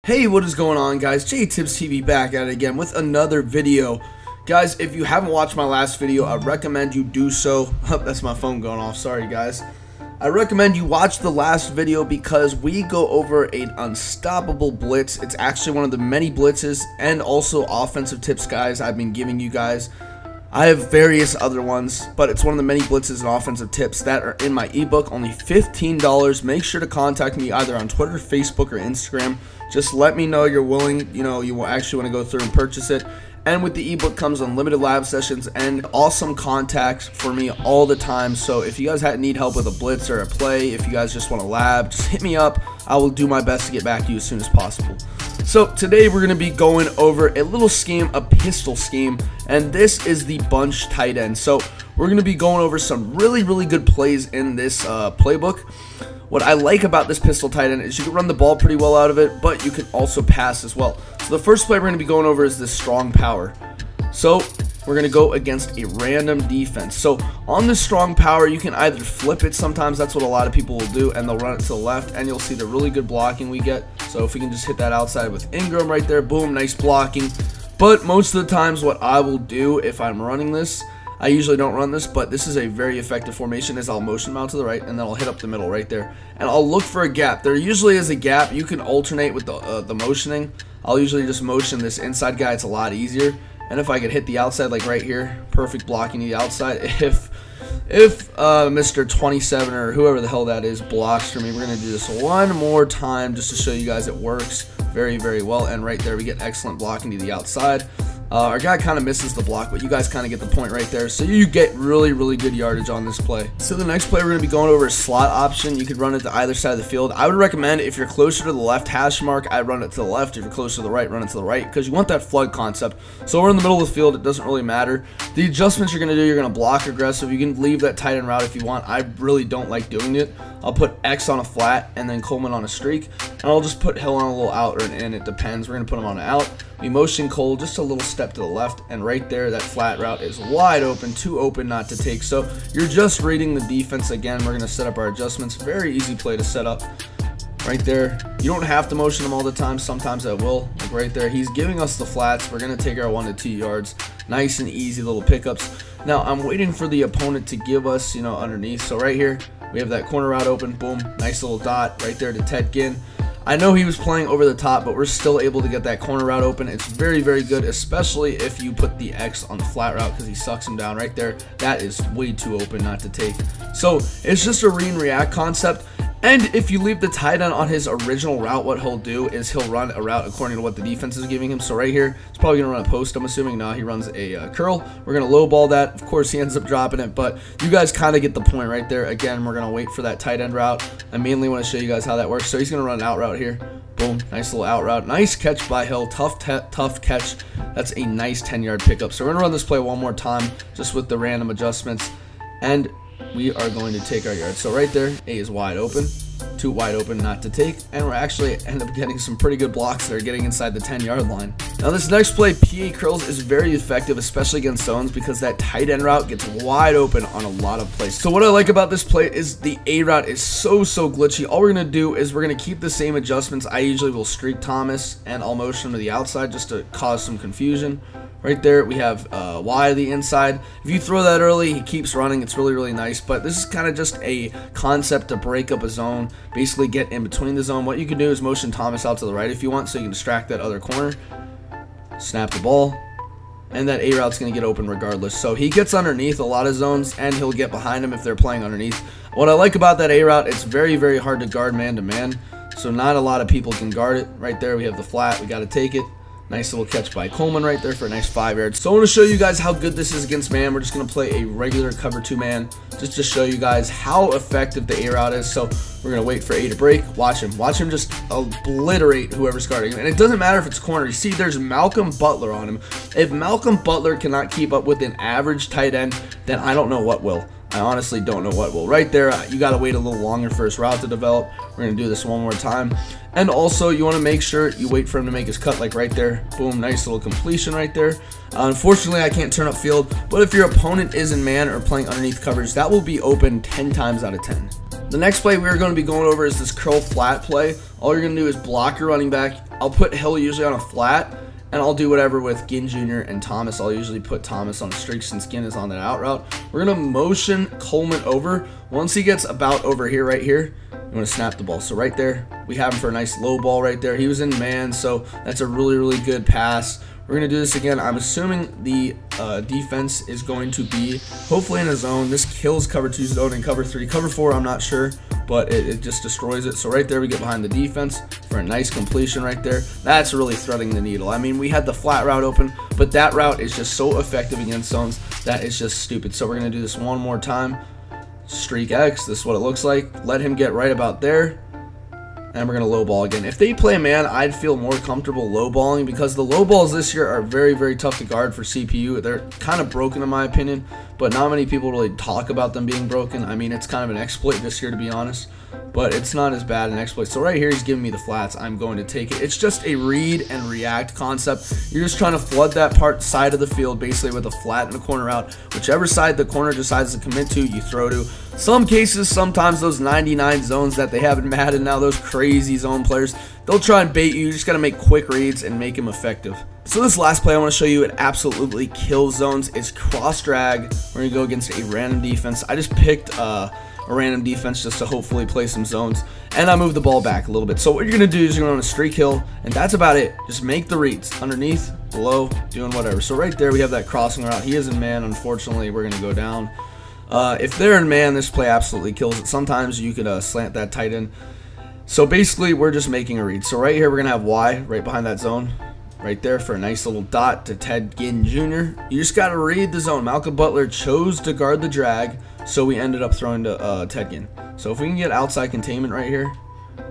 Hey, what is going on, guys? JTibsTV back at it again with another video. Guys, if you haven't watched my last video, I recommend you do so. Oh, that's my phone going off. Sorry, guys. I recommend you watch the last video because we go over an unstoppable blitz. It's actually one of the many blitzes and also offensive tips, guys, I've been giving you guys. I have various other ones, but it's one of the many blitzes and offensive tips that are in my ebook. Only $15. Make sure to contact me either on Twitter, Facebook, or Instagram. Just let me know you're willing, you will actually want to go through and purchase it. And with the ebook comes unlimited lab sessions and awesome contacts for me all the time. So if you guys need help with a blitz or a play, if you guys just want a lab, just hit me up. I will do my best to get back to you as soon as possible. So today we're going to be going over a little scheme, a pistol scheme, and this is the bunch tight end. So we're going to be going over some really good plays in this playbook. What I like about this pistol tight end is you can run the ball pretty well out of it, but you can also pass as well. So the first play we're going to be going over is this strong power. So we're going to go against a random defense. So on this strong power, you can either flip it. Sometimes that's what a lot of people will do, and they'll run it to the left, and you'll see the really good blocking we get. So if we can just hit that outside with Ingram right there, boom, nice blocking. But most of the times what I will do if I'm running this, I usually don't run this, but this is a very effective formation, is I'll motion them out to the right, and then I'll hit up the middle right there. And I'll look for a gap. There usually is a gap. You can alternate with the motioning. I'll usually just motion this inside guy. It's a lot easier. And if I could hit the outside, like right here, perfect blocking to the outside. If Mr. 27 or whoever the hell that is blocks for me, we're going to do this one more time just to show you guys it works very well. And right there, we get excellent blocking to the outside. Our guy kind of misses the block, but you guys kind of get the point right there. So you get really good yardage on this play. So the next play we're going to be going over is slot option. You could run it to either side of the field. I would recommend if you're closer to the left hash mark, I'd run it to the left. If you're closer to the right, run it to the right, because you want that flood concept. So we're in the middle of the field. It doesn't really matter. The adjustments you're going to do, you're going to block aggressive. You can leave that tight end route if you want. I really don't like doing it. I'll put X on a flat and then Coleman on a streak, and I'll just put Hill on a little out or an in. It depends. We're going to put him on an out. We motion Cole just a little step to the left, and right there, that flat route is wide open, too open not to take. So you're just reading the defense again. We're going to set up our adjustments. Very easy play to set up. Right there, you don't have to motion him all the time. Sometimes I will. Like right there, he's giving us the flats. We're going to take our 1 to 2 yards. Nice and easy little pickups. Now I'm waiting for the opponent to give us, underneath. So right here, we have that corner route open. Boom, nice little dot right there to Ted Ginn. I know he was playing over the top, but we're still able to get that corner route open. It's very good, especially if you put the X on the flat route, because he sucks him down right there. That is way too open not to take. So it's just a read and react concept. And if you leave the tight end on his original route, what he'll do is he'll run a route according to what the defense is giving him. So right here, he's probably going to run a post, I'm assuming. No, he runs a curl. We're going to low ball that. Of course, he ends up dropping it, but you guys kind of get the point right there. Again, we're going to wait for that tight end route. I mainly want to show you guys how that works. So he's going to run an out route here. Boom, nice little out route. Nice catch by Hill. Tough catch. That's a nice 10-yard pickup. So we're going to run this play one more time just with the random adjustments, and we are going to take our yard. So right there, A is wide open. Too wide open not to take, and we're actually end up getting some pretty good blocks that are getting inside the 10-yard line. Now this next play, PA curls, is very effective, especially against zones, because that tight end route gets wide open on a lot of plays. So what I like about this play is the A route is so glitchy. All we're gonna do is we're gonna keep the same adjustments. I usually will streak Thomas and I'll motion him to the outside just to cause some confusion. Right there, we have Y to the inside. If you throw that early, he keeps running. It's really nice. But this is kind of just a concept to break up a zone, basically get in between the zone. What you can do is motion Thomas out to the right if you want, so you can distract that other corner. Snap the ball, and that A route's going to get open regardless. So he gets underneath a lot of zones, and he'll get behind him if they're playing underneath. What I like about that A route, it's very hard to guard man-to-man. So not a lot of people can guard it. Right there, we have the flat. We got to take it. Nice little catch by Coleman right there for a nice 5 yards. So I want to show you guys how good this is against man. We're just going to play a regular cover 2 man just to show you guys how effective the A route is. So we're going to wait for A to break. Watch him just obliterate whoever's guarding him. And it doesn't matter if it's corner. You see, there's Malcolm Butler on him. If Malcolm Butler cannot keep up with an average tight end, then I don't know what will. I honestly don't know what will. Right there, you got to wait a little longer for his route to develop. We're going to do this one more time. And also, you want to make sure you wait for him to make his cut, like right there. Boom, nice little completion right there. Unfortunately, I can't turn up field, but if your opponent is in man or playing underneath coverage, that will be open 10 times out of 10. The next play we're going to be going over is this curl flat play. All you're going to do is block your running back, I'll put Hill usually on a flat, and I'll do whatever with Gin Jr. and Thomas. I'll usually put Thomas on a streak since Gin is on that out route. We're going to motion Coleman over. Once he gets about over here, right here, I'm going to snap the ball. So right there, we have him for a nice low ball right there. He was in man, so that's a really, really good pass. We're going to do this again. I'm assuming the defense is going to be hopefully in a zone. This kills cover 2 zone and cover 3. Cover 4, I'm not sure, but it just destroys it. So right there, we get behind the defense for a nice completion right there. That's really threading the needle. I mean, we had the flat route open, but that route is just so effective against zones that is just stupid. So we're going to do this one more time. Streak X, this is what it looks like. Let him get right about there. And we're going to low ball again. If they play man, I'd feel more comfortable low balling because the low balls this year are very, very tough to guard for CPU. They're kind of broken in my opinion, but not many people really talk about them being broken. I mean, it's kind of an exploit this year to be honest, but it's not as bad an exploit. So right here, he's giving me the flats. I'm going to take it. It's just a read and react concept. You're just trying to flood that side of the field basically with a flat and a corner out. Whichever side the corner decides to commit to, you throw to. Some cases, sometimes those 99 zones that they have in Madden now, those crazy zone players, they'll try and bait you. You just got to make quick reads and make them effective. So this last play I want to show you, it absolutely kills zones. It's cross drag. We're going to go against a random defense. I just picked a random defense just to hopefully play some zones, and I move the ball back a little bit. So what you're going to do is you're going to streak hill, and that's about it. Just make the reads underneath, below, doing whatever. So right there we have that crossing route. He is in man. Unfortunately, we're going to go down. If they're in man, this play absolutely kills it. Sometimes you could slant that tight end. So basically, we're just making a read. So right here, we're going to have Y right behind that zone. Right there for a nice little dot to Ted Ginn Jr. You just got to read the zone. Malcolm Butler chose to guard the drag, so we ended up throwing to Ted Ginn. So if we can get outside containment right here,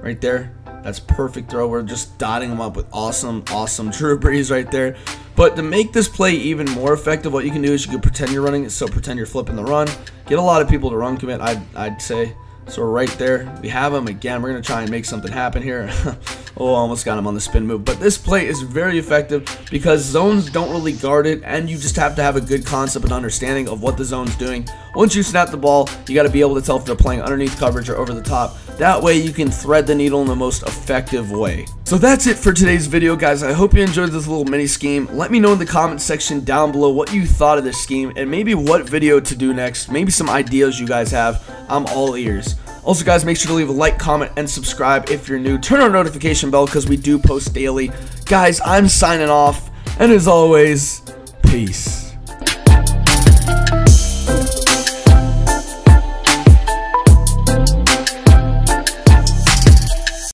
right there, that's perfect throw. We're just dotting them up with awesome Drew Brees right there. But to make this play even more effective, what you can do is you can pretend you're running it. So pretend you're flipping the run. Get a lot of people to run commit, I'd say. So right there, we have him again. We're going to try and make something happen here. Oh, almost got him on the spin move. But this play is very effective because zones don't really guard it, and you just have to have a good concept and understanding of what the zone's doing. Once you snap the ball, you got to be able to tell if they're playing underneath coverage or over the top. That way you can thread the needle in the most effective way. So that's it for today's video, guys. I hope you enjoyed this little mini scheme. Let me know in the comment section down below what you thought of this scheme and maybe what video to do next. Maybe some ideas you guys have. I'm all ears. Also, guys, make sure to leave a like, comment, and subscribe if you're new. Turn on notification bell because we do post daily. Guys, I'm signing off, and as always, peace.